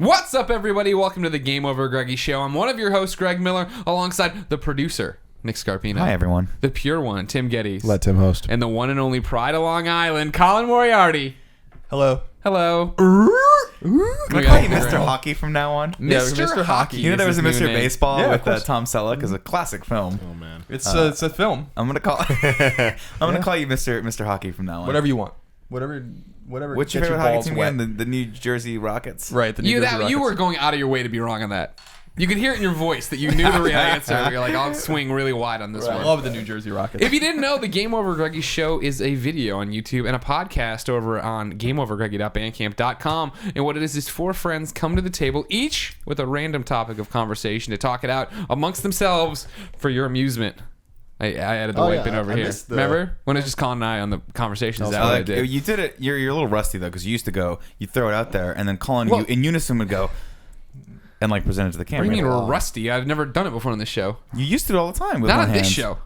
What's up, everybody? Welcome to the GameOverGreggy Show. I'm one of your hosts, Greg Miller, alongside the producer, Nick Scarpino. Hi, everyone. The pure one, Tim Gettys. Let Tim host. And the one and only pride of Long Island, Colin Moriarty. Hello. Hello. Can I call you Mr. Hockey from now on? Mr. Hockey. You know there was a Mr. Baseball Yeah, with Tom Selleck as a classic film. Oh man, It's a film. I'm gonna call you Mr. Hockey from now on. Whatever you want. Whatever. What's your gets favorite hockey balls team wet. again? The New Jersey Rockets. Right. The New Jersey Rockets. You were going out of your way to be wrong on that. You could hear it in your voice that you knew the real answer. You're like, I'll swing really wide on this I one. love the New Jersey Rockets. If you didn't know, the Game Over Greggy Show is a video on YouTube and a podcast over on GameOverGreggy.bandcamp.com. And what it is four friends come to the table, each with a random topic of conversation to talk it out amongst themselves for your amusement. I added the white bin over here. Remember? When it was just Colin and I on the conversations. Is that what I did? You did it. You're a little rusty, though, because you used to go, you throw it out there, and then Colin, you in unison would go and like present it to the camera. What do you mean we're rusty? I've never done it before on this show. You used to do it all the time with Not one on this hand. show.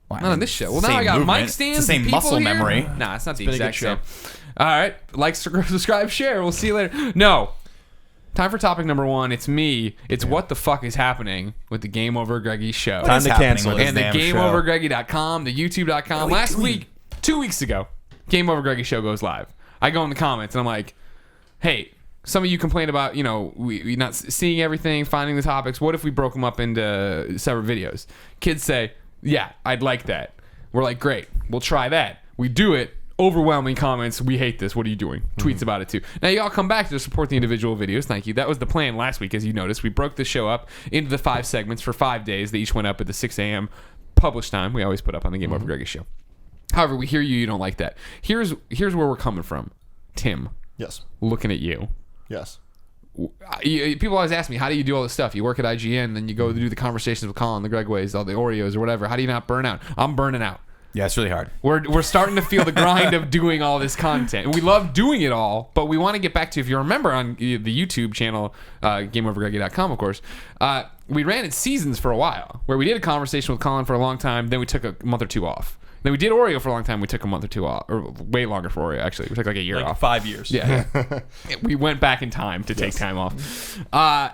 Well, Not on this show. Well, now same I got movement. mic stands. It's the same and people muscle here. memory. Nah, it's not the been a good exact same. All right. Like, subscribe, share. We'll see you later. No. Time for topic number one. It's me. It's what the fuck is happening with the Game Over Greggy Show. Time to cancel with it. And this the damn show? GameOverGreggy.com, the YouTube.com. Last week, 2 weeks ago, Game Over Greggy Show goes live. I go in the comments and I'm like, hey, some of you complain about, we not seeing everything, finding the topics. What if we broke them up into separate videos? Kids say, yeah, I'd like that. We're like, great, we'll try that. We do it. Overwhelming comments. We hate this. What are you doing? Tweets about it too. Now you all come back to support the individual videos. Thank you. That was the plan last week, as you noticed. We broke the show up into the 5 segments for 5 days. They each went up at the 6 a.m. published time. We always put up on the Game Over Greggy Show. However, we hear you. You don't like that. Here's where we're coming from. Tim, Yes. looking at you. Yes. People always ask me, how do you do all this stuff? You work at IGN, then you go do the conversations with Colin, the Greg Ways, all the Oreos or whatever. How do you not burn out? I'm burning out. Yeah, it's really hard. We're starting to feel the grind of doing all this content. And we love doing it all, but we want to get back to, if you remember on the YouTube channel, GameOverGreggy.com, of course, we ran in seasons for a while, where we did a conversation with Colin for a long time, then we took a month or two off. Then we did Oreo for a long time, we took a month or two off, or way longer for Oreo, actually. We took like a year off. 5 years. Yeah. We went back in time to take time off.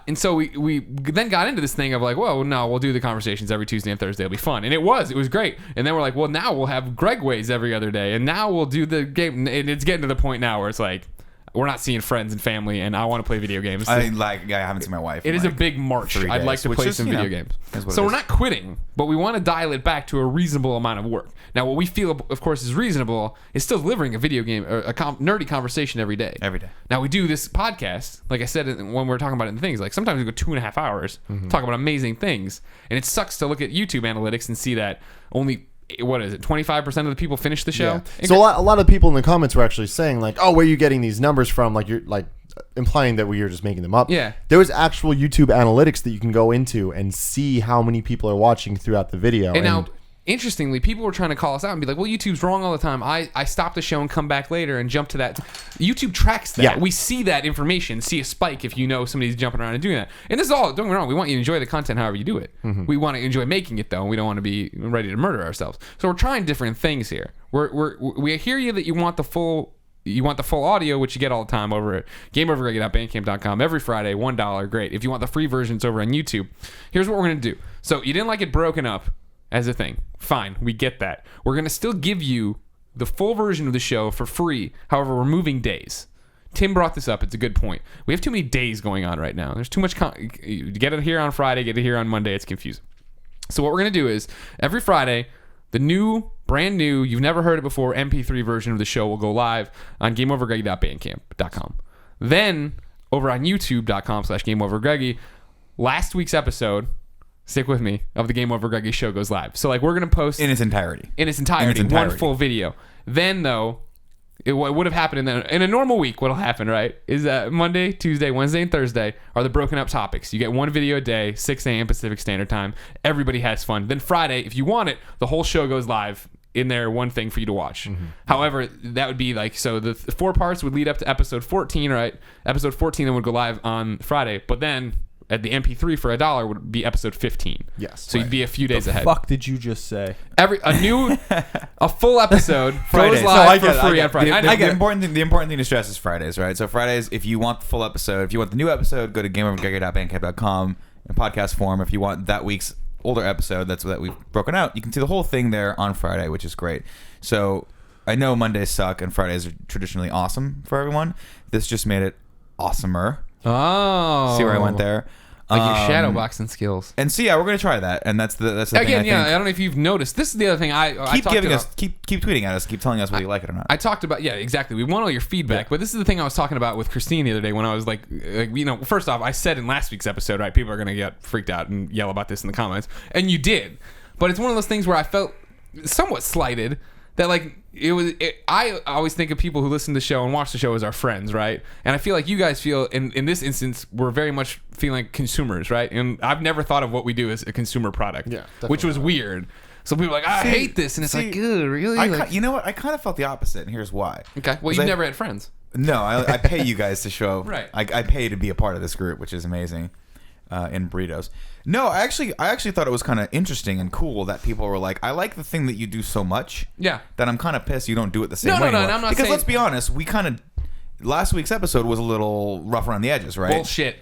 And so we then got into this thing of like, whoa, no, we'll do the conversations every Tuesday and Thursday. It'll be fun. And it was great. And then we're like, well, now we'll have Greg Ways every other day. And now we'll do the game. And it's getting to the point now where it's like, we're not seeing friends and family, and I want to play video games. I haven't seen my wife. It is a big march. 3 I'd like days, to which play is, some video games. is what So it we're is. not quitting, but we want to dial it back to a reasonable amount of work. Now, what we feel, of course, is reasonable is still delivering a video game, or a nerdy conversation every day. Every day. Now, we do this podcast, like I said when we were talking about it in things, like sometimes we go 2.5 hours, talk about amazing things, and it sucks to look at YouTube analytics and see that only, what is it, 25% of the people finish the show? Yeah. So a lot of people in the comments were actually saying like, "Oh, where are you getting these numbers from?" Like you're like implying that we were just making them up. Yeah. There was actual YouTube analytics that you can go into and see how many people are watching throughout the video. And now, interestingly, people were trying to call us out and be like, well, YouTube's wrong all the time. I stop the show and come back later and jump to that. YouTube tracks that. Yeah. We see that information, see a spike if you know somebody's jumping around and doing that. And this is all, don't get me wrong, we want you to enjoy the content however you do it. We want to enjoy making it, though, and we don't want to be ready to murder ourselves. So we're trying different things here. We hear you that you want the full audio, which you get all the time over at GameOverGreggy.bandcamp.com every Friday, $1. Great. If you want the free versions over on YouTube, here's what we're going to do. So you didn't like it broken up as a thing. Fine. We get that. We're going to still give you the full version of the show for free. However, we're moving days. Tim brought this up. It's a good point. We have too many days going on right now. There's too much. You get it here on Friday, get it here on Monday. It's confusing. So what we're going to do is every Friday, the brand new, you've never heard it before, MP3 version of the show will go live on GameOverGreggy.bandcamp.com. Then over on YouTube.com/GameOverGreggy, last week's episode, stick with me, of the Game Over Greggy Show goes live. So like we're going to post in its entirety. One full video. Then though, what would have happened in a normal week, what'll happen, right, is that Monday, Tuesday, Wednesday, and Thursday are the broken up topics. You get one video a day, 6 a.m. Pacific Standard Time. Everybody has fun. Then Friday, if you want it, the whole show goes live in there, one thing for you to watch. However, that would be like, so the 4 parts would lead up to episode 14, right? Episode 14 then would go live on Friday, but then At the MP3 for $1 would be episode 15. Yes. So you'd be a few days ahead. Fuck did you just say? A full episode Fridays. goes No, live I for get it, free I on get Friday. it. I The get it. important thing to stress is Fridays, right? So Fridays, if you want the full episode, if you want the new episode, go to GameOverGreggy.bandcamp.com in podcast form. If you want that week's older episode, that we've broken out, you can see the whole thing there on Friday, which is great. So I know Mondays suck and Fridays are traditionally awesome for everyone. This just made it awesomer. Oh. See where I went there? Like your shadow boxing skills. And so yeah, we're gonna try that, and that's the thing. Again, I yeah, I think. don't know if you've noticed. This is the other thing I Keep talked giving about. us, keep tweeting at us, keep telling us whether you like it or not. I talked about, yeah, exactly. We want all your feedback, but this is the thing I was talking about with Christine the other day when I was like, first off, I said in last week's episode, right, people are going to get freaked out and yell about this in the comments, and you did. But it's one of those things where I felt somewhat slighted that, like, I always think of people who listen to the show and watch the show as our friends, right? And I feel like you guys feel, in this instance, we're very much feeling like consumers, right? And I've never thought of what we do as a consumer product, Yeah, which was weird. So people are like, I hate this, and it's like, good, really? You know what? I kind of felt the opposite, and here's why. Okay, well, you've never had friends. No, I pay you guys to show. Right. I pay to be a part of this group, which is amazing. In burritos. No, I actually thought it was kind of interesting and cool that people were like, I like the thing that you do so much. Yeah. That I'm kind of pissed you don't do it the same No, way. no, anymore. I'm not because saying- let's be honest, we kind of last week's episode was a little rough around the edges, right?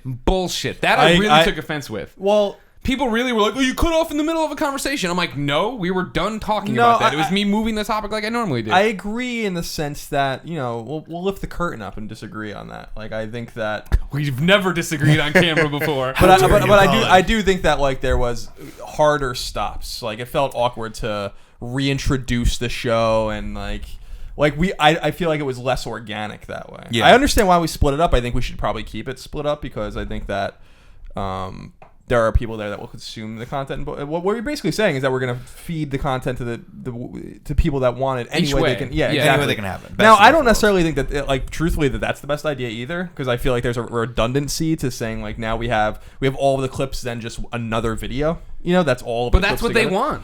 Bullshit. That I really took offense with. Well, people really were like, oh, you cut off in the middle of a conversation. I'm like, no, we were done talking No, about that. It was me moving the topic like I normally do. I agree in the sense that, we'll lift the curtain up and disagree on that. Like, I think that... We've never disagreed on camera before. But I do think that, like, there was harder stops. Like, it felt awkward to reintroduce the show and, I feel like it was less organic that way. Yeah. I understand why we split it up. I think we should probably keep it split up because I think that there are people there that will consume the content. But what we're basically saying is that we're going to feed the content to people that want it any Each way way. they can. Yeah, Exactly. any way they can have it. Now, Best I of don't both necessarily think that, truthfully, that's the best idea either, because I feel like there's a redundancy to saying, like, now we have all of the clips, then just another video. That's all of But the that's clips what they together. want.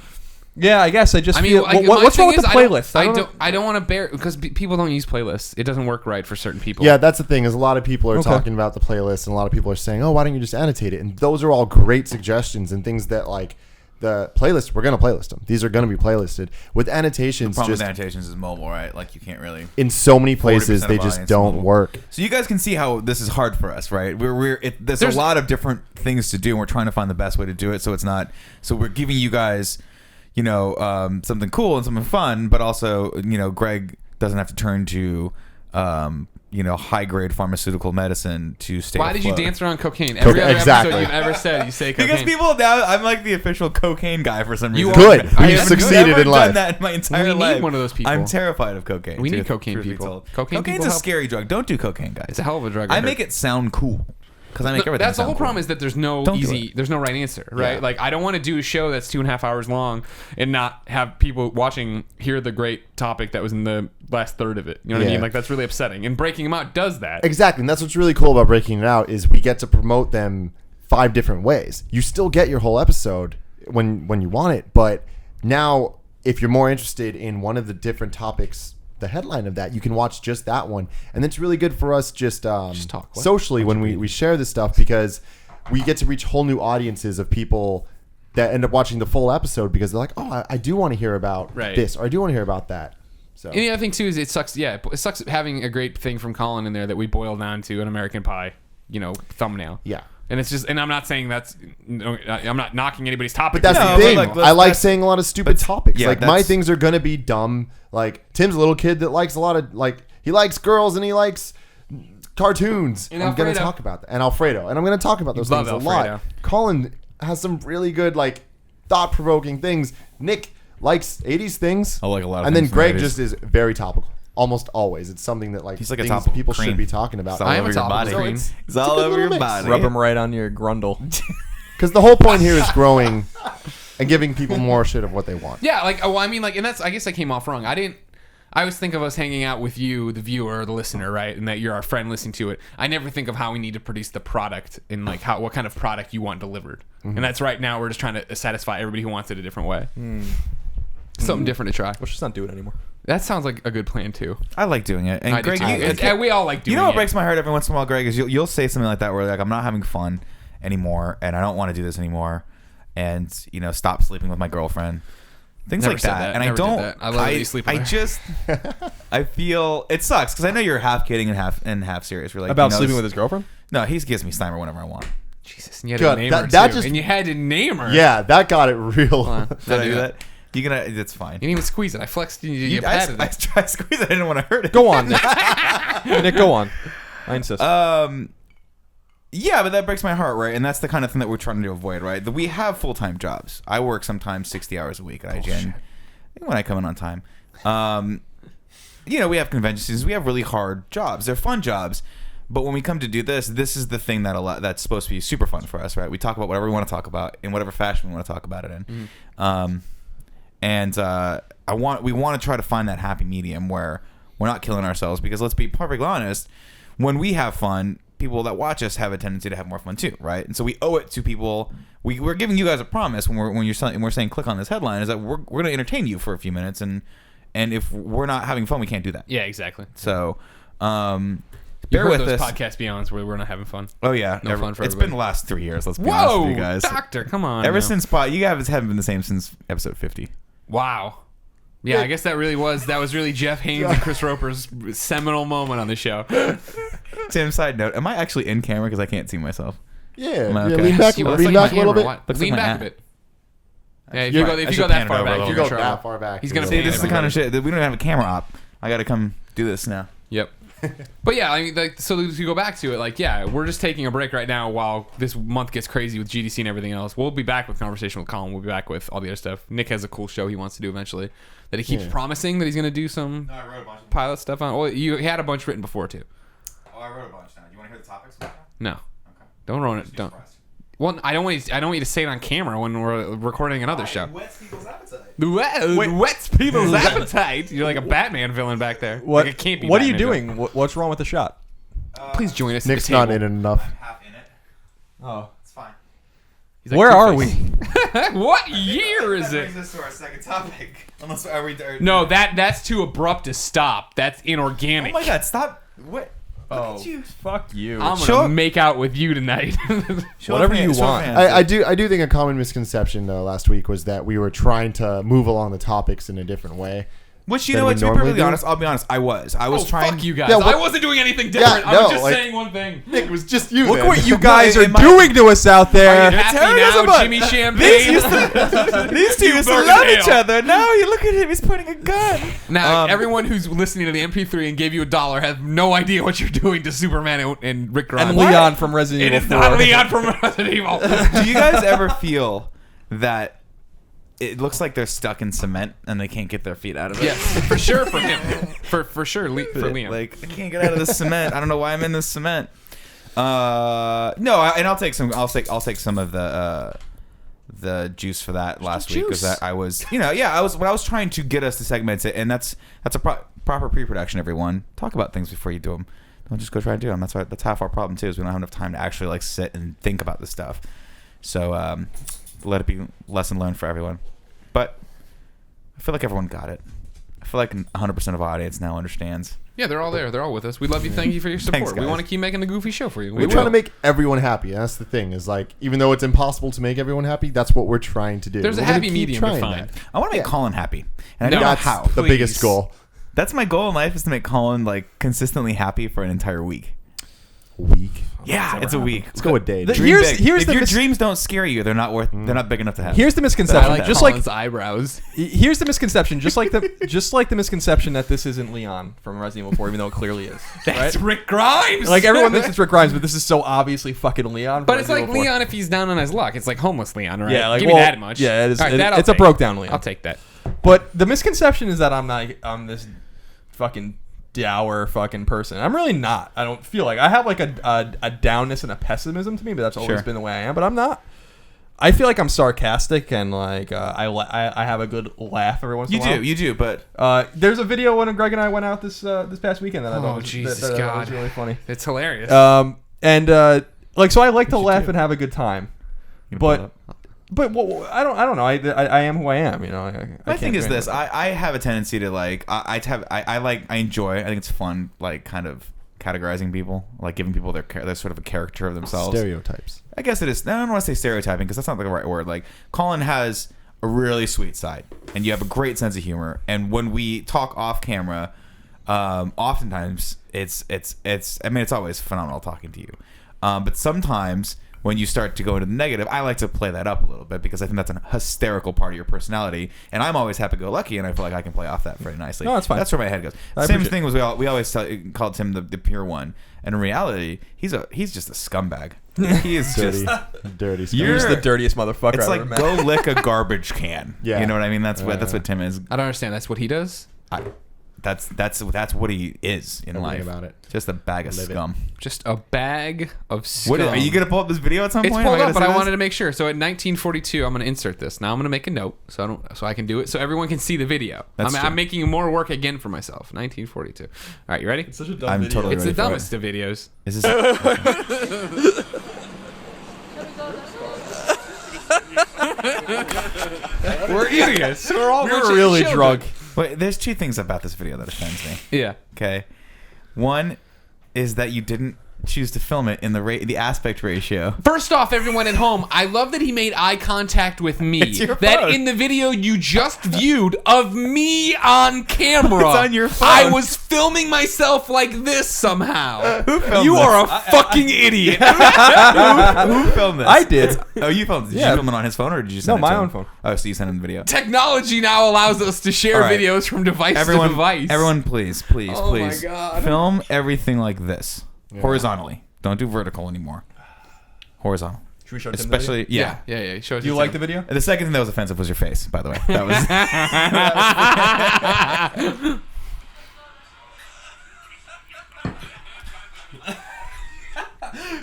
Yeah, I guess I just feel. like, What's my wrong with thing the is, playlist? I don't want to bear because people don't use playlists. It doesn't work right for certain people. Yeah, that's the thing. Is a lot of people are Okay. talking about the playlist, and a lot of people are saying, "Oh, why don't you just annotate it?" And those are all great suggestions and things that, like, the playlist. We're gonna playlist them. These are gonna be playlisted with annotations. The problem Just with annotations is mobile, right? Like you can't really. in so many 40% places, of they just audience don't mobile. work. So you guys can see how this is hard for us, right? There's a lot of different things to do, and we're trying to find the best way to do it. So it's not. So we're giving you guys, something cool and something fun, but also, Greg doesn't have to turn to, high grade pharmaceutical medicine to stay. Why did you afloat. dance around cocaine? Every other Exactly. episode you've ever said, you say cocaine. Because people now, I'm like the official cocaine guy for some reason. You Good. are. We've I've succeeded never in life. done that in my entire We need life. one of those people. I'm terrified of cocaine. We need truth- cocaine truth be people. told. Cocaine Cocaine's people a help. scary drug. Don't do cocaine, guys. It's a hell of a drug. I make it sound cool because I make everything. That's the sound whole cool. problem is that there's no Don't do there's no right answer, right? Yeah. Like I don't want to do a show that's 2.5 hours long and not have people watching hear the great topic that was in the last third of it. You know what I Yeah. mean? Like that's really upsetting. And breaking them out does that. Exactly, and that's what's really cool about breaking it out is we get to promote them 5 different ways. You still get your whole episode when you want it, but now if you're more interested in one of the different topics, the headline of that, you can watch just that one, and it's really good for us just talk. What? socially when we share this stuff because we get to reach whole new audiences of people that end up watching the full episode because they're like, oh, I do want to hear about Right. this, or I do want to hear about that. So And the other thing too is it sucks. Yeah, it sucks having a great thing from Colin in there that we boil down to an American Pie, thumbnail. yeah. And it's just, and I'm not saying I'm not knocking anybody's topic. But that's No, the thing. but, like, I like that's- saying a lot of stupid topics. yeah, like my that's- things are gonna be dumb. Like Tim's a little kid that likes a lot of he likes girls and he likes cartoons. And I'm gonna Alfredo. talk about that. And Alfredo. And I'm gonna talk about those Love things a Alfredo. lot. Colin has some really good thought provoking things. Nick likes 80s things. I like a lot of and then things from Greg the 80s. just is very topical. Almost always. It's something that He's like a things topical people cream. should be talking about. It's all I am over a your topical body. cream. It's all a good over little your mix. body. Rub them right on your grundle. Because the whole point here is growing and giving people more shit of what they want. Yeah, and that's, I guess I came off wrong. I always think of us hanging out with you, the viewer or the listener, right? And that you're our friend listening to it. I never think of how we need to produce the product and what kind of product you want delivered. And that's right now we're just trying to satisfy everybody who wants it a different way. Something different to try. Let's just not do it anymore. That sounds like a good plan too. I like doing it. And I do Greg, too. We all like doing it. you know what breaks my heart every once in a while, Greg, is you'll say something like that where like I'm not having fun, anymore, and I don't want to do this anymore, and stop sleeping with my girlfriend. Things Never like said that. that. And Never I don't. did that. I love that you sleep with I her. just. I feel it sucks because I know you're half kidding and half serious. You're like About sleeping with his girlfriend? No, he gives me Steimer whenever I want. Jesus, and you had God, to name that- her that too. just- And you had to name her. Yeah, that got it real. Hold on. Did I do that? You gonna? That's fine. You didn't even squeeze it. I flexed and you I patted it. tried to squeeze it. I didn't want to hurt it. Go on, Nick. Nick, go on. I insist. Yeah, but that breaks my heart, right? And that's the kind of thing that we're trying to avoid, right? We have full-time jobs. I work sometimes 60 hours a week at IGN when I come in on time. We have convention seasons. We have really hard jobs. They're fun jobs. But when we come to do this is the thing that's supposed to be super fun for us, right? We talk about whatever we want to talk about in whatever fashion we want to talk about it in. We want to try to find that happy medium where we're not killing ourselves, because let's be perfectly honest, when we have fun, people that watch us have a tendency to have more fun too, right? And so we owe it to people. We're giving you guys a promise when we're saying click on this headline, is that we're going to entertain you for a few minutes, and if we're not having fun, we can't do that. Yeah, exactly. So You bear heard with those us. podcast beyonds where we're not having fun. Oh yeah, No fun for it's everybody. been the last 3 years. Let's be honest with you guys. Doctor, come on. Ever now. since you guys haven't been the same since episode 50. Wow. Yeah, I guess that was really Jeff Haynes and Chris Roper's seminal moment on the show. Tim, side note, am I actually in camera because I can't see myself? Yeah, Okay. lean back, You look lean like back a my little hammer. bit. What? Looks Lean like my back a hat. bit. Yeah, if Yeah, you go I if you should go that pan it far over a back, little you're You in go trouble. that far back. He's gonna you're See, pan this is the everybody. kind of shit that we don't have a camera op. I got to come do this now. Yep. But yeah, I mean, so to go back to it, we're just taking a break right now while this month gets crazy with GDC and everything else. We'll be back with Conversation with Colin. We'll be back with all the other stuff. Nick has a cool show he wants to do eventually that he keeps promising that he's going to do some I wrote a bunch. pilot stuff on. Well, he had a bunch written before too. Oh, I wrote a bunch now. Do you want to hear the topics? No, Okay. don't ruin it. Don't. Well, I don't want you to say it on camera when we're recording another show. Wets people's appetite. Wets people's appetite. You're like a Batman villain back there. What? Like a campy What are you Batman doing? What's wrong with the shot? Please join us. Nick's at the not table. in it enough. I'm half in it. Oh, It's fine. He's like, where are we? Two-Face. What year is That it? brings us to our second topic. Unless are we? No, that's too abrupt to stop. That's inorganic. Oh my God! Stop. What? Oh, Look at you. fuck you. I'm gonna Show- make out with you tonight. Whatever you want. I do think a common misconception last week was that we were trying to move along the topics in a different way. Which, you than know we what, to be normally perfectly do. honest, I'll be honest, I was trying. Fuck you guys. Yeah, what- I wasn't doing anything different. I no, was just like- saying one thing. Nick, it was just you. Look then. what you guys No, are it might- doing to us out Are there. you happy tearing us now, apart. Jimmy Champagne? These two used to burn love hell. each other. Now you look at him, he's pointing a gun. Now, everyone who's listening to the MP3 and gave you $1 has no idea what you're doing to Superman and Rick Grimes. And Leon from Resident It Evil is 4. not Leon from Resident Evil. Do you guys ever feel that it looks like they're stuck in cement and they can't get their feet out of it? Yes, for sure for him. For sure, for Leon. Like, I can't get out of this cement. I don't know why I'm in this cement. I'll take some. I'll take some of the juice for that last week, because juice. I was, I was trying to get us to segment it, and that's a proper pre-production. Everyone, talk about things before you do them. Don't just go try and do them. That's half our problem too, is we don't have enough time to actually like sit and think about this stuff. So let it be lesson learned for everyone. But I feel like everyone got it. I feel like 100% of our audience now understands. Yeah, they're all there. They're all with us. We love you. Thank you for your support. Thanks, We guys. want to keep making the goofy show for you. We're trying to make everyone happy. And that's the thing. Is like, even though it's impossible to make everyone happy, that's what we're trying to do. There's a We're gonna happy keep medium. trying You're fine. that. I want to make Yeah. Colin happy, and I No. don't know That's how. the Please. biggest goal. That's my goal in life, is to make Colin like consistently happy for an entire week. Week. Yeah, it's a week. Let's go with day. The- Dream Here's- big. here's if the your mis- dreams don't scare you, they're not big enough to have. Here's the I misconception. like Just like Colin's eyebrows. here's the misconception. Just like the misconception that this isn't Leon from Resident Evil 4, even though it clearly is. That's right? Rick Grimes. Like everyone thinks it's Rick Grimes, but this is so obviously fucking Leon. from But it's like Resident Evil 4. Leon if he's down on his luck. It's like homeless Leon, right? Yeah, like, give well, me that much. yeah, it is- All right, it- that I'll it's a take. broke down Leon. I'll take that. But the misconception is that I'm this fucking dour fucking person. I'm really not. I don't feel like I have like a downness and a pessimism to me, but that's always Sure. been the way I am. But I'm not. I feel like I'm sarcastic and like I have a good laugh every once in a while. You do, but There's a video when Greg and I went out this past weekend that I thought Oh, was, Jesus that God. was really funny. It's hilarious. Like so I like to laugh do. and have a good time, You pull it up. but I don't know. I am who I am. You know. My thing is can't this: grant I have a tendency to like I enjoy. I think it's fun, like kind of categorizing people, like giving people their sort of a character of themselves. Stereotypes. I guess it is. I don't want to say stereotyping because that's not the right word. Like Colin has a really sweet side, and you have a great sense of humor. And when we talk off camera, oftentimes it's. I mean, it's always phenomenal talking to you, but sometimes when you start to go into the negative, I like to play that up a little bit because I think that's a hysterical part of your personality, and I'm always happy-go-lucky, and I feel like I can play off that very nicely. No, that's fine. That's where my head goes. Same thing was we always called Tim the pure one, and in reality, he's just a scumbag. He is Dirty, just dirty. You're the dirtiest motherfucker It's I've like ever met. go lick a garbage can. Yeah. You know what I mean? That's what Tim is. I don't understand. That's what he does. That's what he is in Everything life. about it. Just a bag of Live it. scum. Just a bag of scum. What are you gonna pull up this video at some It's point? pulled gotta up, but see I this? wanted to make sure. So at 1942, I'm going to insert this. Now I'm going to make a note so I can do it so everyone can see the video. That's true. I'm making more work again for myself. 1942. All right, you ready? It's such a dumb I'm video. totally It's the ready for it. dumbest of videos. Is this? We're idiots. We're all a bunch You're of really children. drunk. Wait, there's two things about this video that offends me. Yeah. Okay, one is that you didn't choose to film it in the aspect ratio. First off, everyone at home, I love that he made eye contact with me. It's your That phone. in the video you just viewed of me on camera, It's on your phone. I was filming myself like this somehow. Who filmed You this? are a fucking idiot. Who filmed this? I did. Oh, you filmed it. Did Yeah. you film it on his phone or did you send it my to him? own phone. Oh, so you sent him the video. Technology now allows us to share All right. videos from device to device. Everyone, please, Oh my please, God. film everything like this, horizontally. Don't do vertical anymore. Horizontal, Should we show Tim especially Yeah. He shows Do you like the video? The second thing that was offensive was your face, by the way. That was.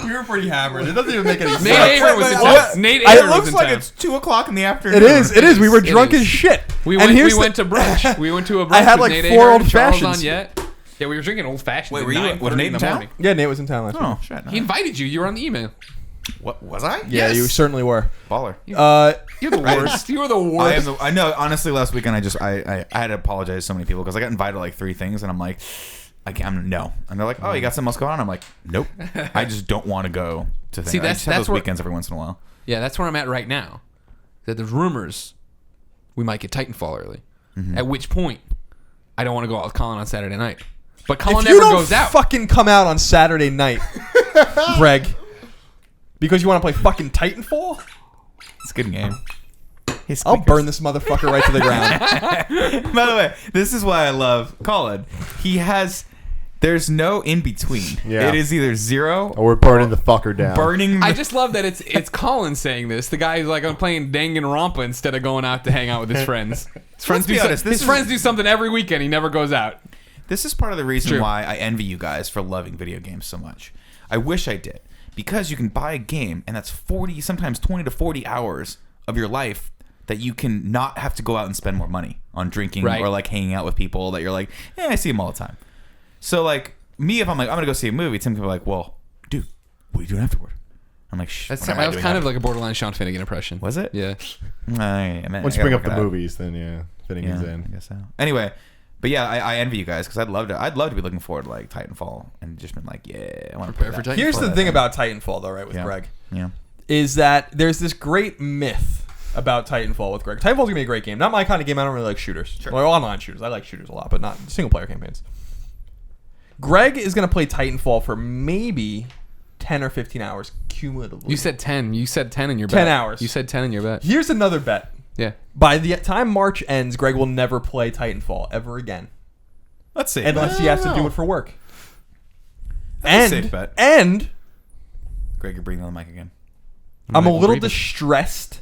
We were pretty hammered. It doesn't even make any sense. Nate Ahern was in What? town. Nate It Ahern was looks in like town. it's 2:00 in the afternoon. It is. We were It drunk is. as shit. We And went. here's We went the- to brunch. We went to a brunch. I had with like Nate 4 Ahern, old Charles fashions. on yet. Yeah, we were drinking old fashioned. Wait, were you- was Nate in town? Yeah, Nate was in town last Oh week. shit! He invited you. You were on the email. What was I? Yeah, Yes. you certainly were. Baller. You're the worst. You were the worst. I know. Honestly, last weekend I had to apologize to so many people because I got invited to like 3 things and I'm like, no. And they're like, oh, you got something else going on? I'm like, nope. I just don't want to go to things. See, I that's- just have that's those where- weekends every once in a while. Yeah, that's where I'm at right now. That there's rumors we might get Titanfall early. At which point, I don't want to go out with Colin on Saturday night. But Colin If never you don't goes out. fucking come out on Saturday night, Greg, because you want to play fucking Titanfall, It's a good game. I'll burn this motherfucker right to the ground. By the way, this is why I love Colin. There's no in between. Yeah. It is either 0 Or we're burning the fucker down. burning. I just love that it's Colin saying this. The guy who's like, I'm playing Danganronpa instead of going out to hang out with his friends. His friends, be honest, this is- friends do something every weekend. He never goes out. This is part of the reason True. why I envy you guys for loving video games so much. I wish I did. Because you can buy a game and that's 40, sometimes 20 to 40 hours of your life that you can not have to go out and spend more money on drinking Right. or like hanging out with people that you're like, I see them all the time. So like me, if I'm like, I'm gonna go see a movie, Tim can be like, well, dude, what are you doing afterward? I'm like, shh. That what am I was doing kind of after-" like a borderline Sean Finnegan impression. Was it? Yeah. Once you bring up the movies, then Finnegan's I in. guess so. Anyway, but yeah, I envy you guys because I'd love to be looking forward to like Titanfall and just been like, yeah, I want to Prepare play for that. Titanfall. Here's the thing about Titanfall, though, right, with Yeah. Greg, Yeah. is that there's this great myth about Titanfall with Greg. Titanfall's gonna be a great game. Not my kind of game. I don't really like shooters. Sure. Well, online shooters. I like shooters a lot, but not single player campaigns. Greg is gonna play Titanfall for maybe 10 or 15 hours cumulatively. You said 10. You said 10 in your bet. 10 hours. You said 10 in your bet. Here's another bet. Yeah. By the time March ends, Greg will never play Titanfall ever again, Let's see. unless he has to do it for work. That's a safe bet. And Greg, you're breathing on the mic again. I'm a little breathing. distressed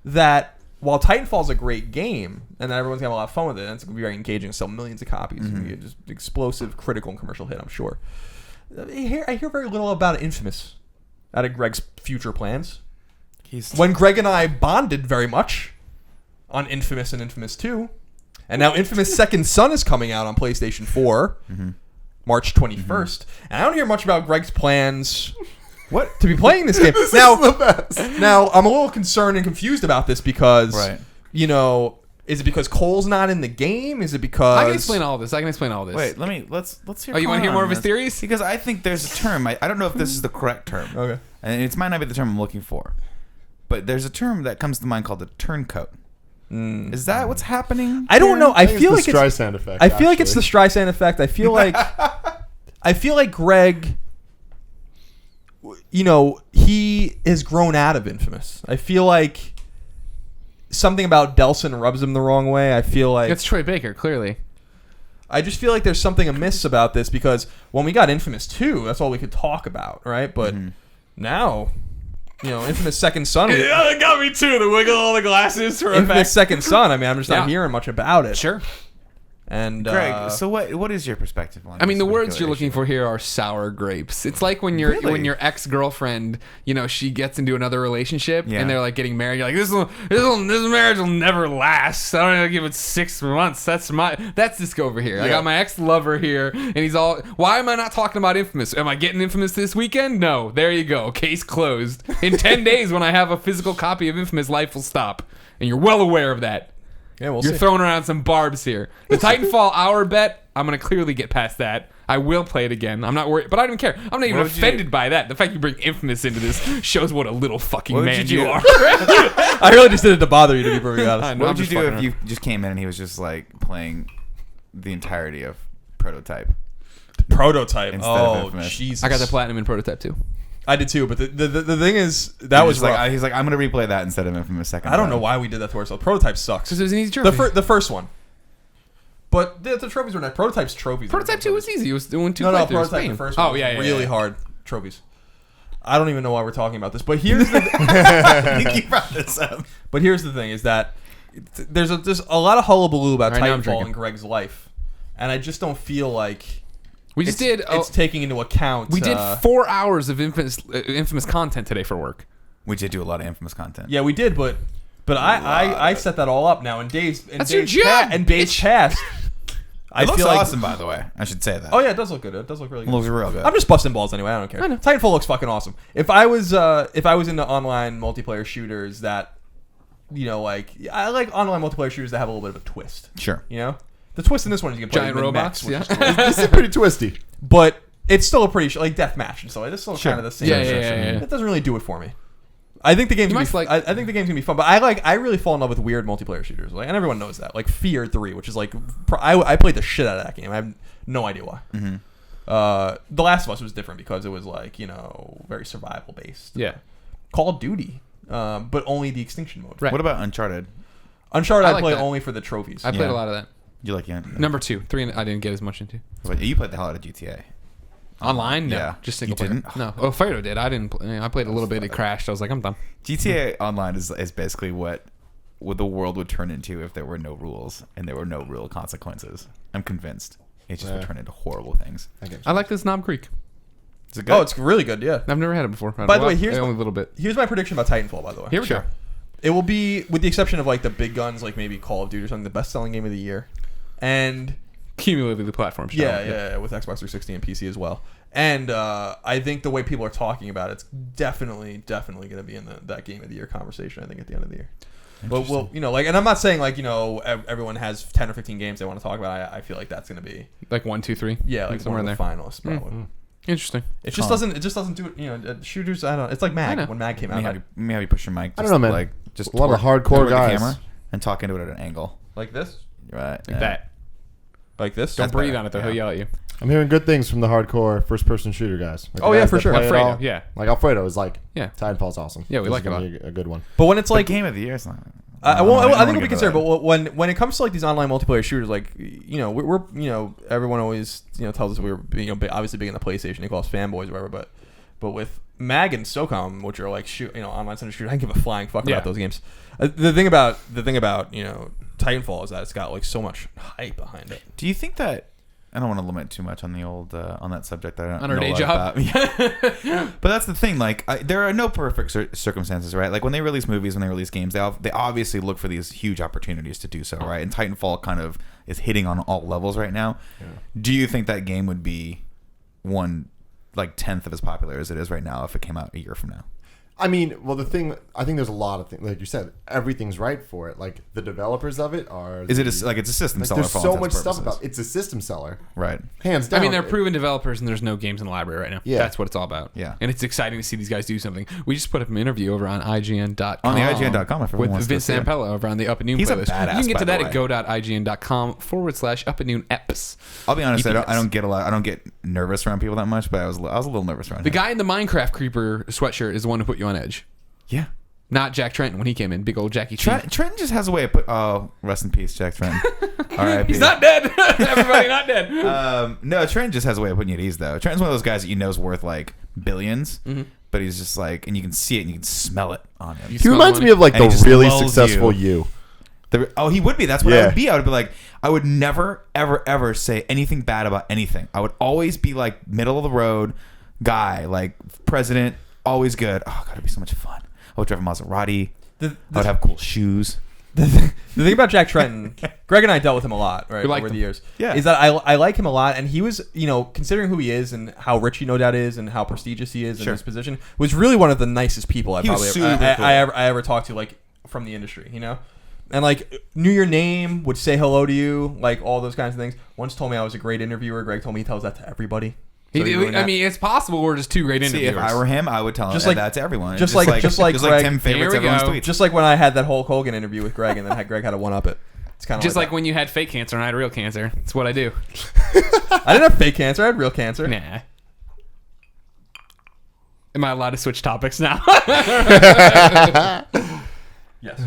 that while Titanfall's a great game and everyone's gonna have a lot of fun with it, and it's gonna be very engaging, sell millions of copies, it's gonna be just explosive, critical, and commercial hit, I'm sure. I hear very little about Infamous out of Greg's future plans. When Greg and I bonded very much on Infamous and Infamous 2, and now Infamous Second Son is coming out on PlayStation 4, March 21st, and I don't hear much about Greg's plans to be playing this game. Now I'm a little concerned and confused about this because, Right. you know, Is it because Cole's not in the game? Is it because I can explain all this. Wait, let's hear. Oh, you want to hear more of his this. theories? Because I think there's a term. I don't know if this is the correct term. Okay. And it might not be the term I'm looking for, but there's a term that comes to mind called a turncoat. Is that what's happening? I don't know. I feel like it's the Streisand effect. I feel like it's the Streisand effect. I feel like Greg, he has grown out of Infamous. I feel like something about Delson rubs him the wrong way. I feel like It's Troy Baker, clearly. I just feel like there's something amiss about this because when we got Infamous 2, that's all we could talk about, right? But now, Infamous Second Son. Yeah, that got me too. The wiggle all the glasses for Infamous Second Son. I mean, I'm just not Yeah. hearing much about it. Sure. And Greg, so what is your perspective on? I mean, this the words particular you're looking issue? for here are sour grapes. It's like when your ex-girlfriend, she gets into another relationship Yeah. and they're like getting married. You're like, this marriage will never last. I don't know, give it 6 months. That's this guy over here. I got my ex-lover here, and he's all. Why am I not talking about Infamous? Am I getting Infamous this weekend? No. There you go. Case closed. In 10 days, when I have a physical copy of Infamous, life will stop, and you're well aware of that. yeah, we'll You're see. throwing around some barbs here. The Titanfall hour bet, I'm going to clearly get past that. I will play it again. I'm not worried, but I don't even care. I'm not even What would you offended by that. The fact you bring Infamous into this shows what a little fucking What would man you you do? are. I really just did it to bother you, to be perfectly honest. I know. What I'm would you just do fucking if you just came in and he was just like playing the entirety of Prototype? Prototype. Instead of Oh, Infamous. Jesus. I got the platinum in Prototype too. I did too, but the thing is, that was like, rough. he's like, I'm gonna replay that instead of Infamous Second. I don't know Son. why we did that to ourselves. Prototype sucks. Because it was an easy trophy. The first one. But the trophies were not. Prototype's trophies. Prototype 2 was easy. It was doing 2 No, playthroughs. Prototype, the Bam. first one. Oh, yeah, really yeah. hard trophies. I don't even know why we're talking about this, but here's the I think you brought this up. but here's the thing: is that there's a lot of hullabaloo about Right, now I'm Titanfall drinking. in Greg's life, and I just don't feel like We just did. it's taking into account. We did 4 hours of infamous content today for work. We did do a lot of Infamous content. Yeah, we did, but I set that all up now in days. That's your job, And days past. It looks feel like, awesome, by the way. I should say that. Oh yeah, it does look good. It does look really It good. looks real good. I'm just busting balls anyway. I don't care. I know. Titanfall looks fucking awesome. If I was into online multiplayer shooters that, like I like online multiplayer shooters that have a little bit of a twist. Sure. The twist in this one is you can play Giant with robots, mechs, which yeah. is cool. This is pretty twisty. But it's still a pretty like deathmatch and stuff. It's still kind of the same. Yeah, yeah. It doesn't really do it for me. I think the game's gonna must be, like- I think the game's gonna be fun, but I really fall in love with weird multiplayer shooters. Like, and everyone knows that. Like Fear 3, which is like I played the shit out of that game. I have no idea why. Mm-hmm. The Last of Us was different because it was like very survival based. Yeah. Call of Duty, but only the extinction mode. Right. What about Uncharted? Uncharted, I I like play that. only for the trophies. I played Yeah. a lot of that. You like it? Number 2. 3 I didn't get as much into. You played the hell out of GTA. Online? No. Yeah. Just single You player. didn't? No. Oh, Fredo did. I didn't play. I played a little bit. It crashed. I was like, I'm done. GTA Online is basically what the world would turn into if there were no rules and there were no real consequences. I'm convinced. It just would turn into horrible things. I like this Knob Creek. Is it good? Oh, it's really good. Yeah. I've never had it before. By the way, here's only my- a little bit. Here's my prediction about Titanfall. By the way, Here we go. It will be, with the exception of like the big guns, like maybe Call of Duty or something, the best-selling game of the year, and Cumulatively, platforms. yeah, with Xbox 360 and PC as well. And I think the way people are talking about it's definitely going to be in that game of the year conversation. I think at the end of the year. But we'll, and I'm not saying like everyone has 10 or 15 games they want to talk about. I feel like that's going to be Like 1, 2, 3. like somewhere one in of there. the finalists probably. Interesting. It just doesn't do it. Shooters. I don't know. It's like I know. Mag when Mag came Let out. me have you push your mic. I don't know, man. Like, just A lot of toward hardcore the guys. camera and talk into it at an angle. Like this. Right. Like that. Like this. Don't That's breathe better. on it, though. Yeah. He'll yell at you. I'm hearing good things from the hardcore first-person shooter guys. Like Oh, the yeah, guys for that sure. play it Alfredo, all. yeah. Like Alfredo is like, Yeah. Titanfall's awesome. Yeah, we This like is it a gonna lot. be a good one. But when it's Like like game of the year. It's not. I think it'll be considered, But but when it comes to like these online multiplayer shooters, like we're everyone always tells us we're obviously big in the PlayStation. They call us fanboys or whatever, but with Mag and SOCOM, which are like online center shooters, I don't give a flying fuck Yeah. about those games. The thing about Titanfall is that it's got like so much hype behind it. do you think that? I don't want to lament too much on the old on that subject. I don't On our know day a lot job? about. Yeah. But that's the thing. Like, there are no perfect circumstances, right? Like when they release movies, when they release games, they obviously look for these huge opportunities to do so, right? And Titanfall kind of is hitting on all levels right now. Yeah. Do you think that game would be 1/10 of as popular as it is right now if it came out a year from now? I mean, well, I think there's a lot of things. Like you said, everything's right for it. Like the developers of it are. Is it it's a system seller? There's for all so intents much and stuff about. purposes. It's a system seller, Right. hands down. I mean, they're proven developers, and there's no games in the library right now. Yeah. That's what it's all about. Yeah. And it's exciting to see these guys do something. We just put up an interview over on IGN.com. On the IGN.com, if everyone with wants to Vince see it. Zampella over on the Up at Noon He's a playlist. badass, You can get by to the that way. at go.ign.com/Up at Noon eps. I'll be honest. EPS. I don't get nervous around people that much, but I was a little nervous around The him. guy in the Minecraft Creeper sweatshirt is the one who put you on edge. Yeah. Not Jack Trenton when he came in. Big old Jackie Chan. Trenton just has a way of rest in peace, Jack Trenton. All right. He's not dead. Everybody not dead. No, Trenton just has a way of putting you at ease, though. Trenton's one of those guys that you know is worth like billions, but he's just like, and you can see it and you can smell it on him. He reminds me of like And he the just really lulls successful you. you. He would be. That's what I Yeah. would be. I would be like, I would never, ever, ever say anything bad about anything. I would always be like middle of the road guy, like president, always good. Oh, God, it'd be so much fun. I would drive a Maserati. I would have cool shoes. The thing about Jack Trenton, Greg and I dealt with him a lot, right, over the years. Yeah. Is that I like him a lot, and he was, considering who he is and how rich he no doubt is and how prestigious he is in his position, was really one of the nicest people I ever talked to, like from the industry, and like knew your name, would say hello to you, like all those kinds of things. Once told me I was a great interviewer. Greg told me he tells that to everybody. So I mean, it's possible we're just two great See, interviewers. if I were him, I would tell him that to everyone. Just like Greg, Tim favorites There we everyone's go. tweets. just like when I had that Hulk Hogan interview with Greg, and then Greg had to one up it. It's kind of just like when you had fake cancer and I had real cancer. It's what I do. I didn't have fake cancer. I had real cancer. Nah. Am I allowed to switch topics now? Yes.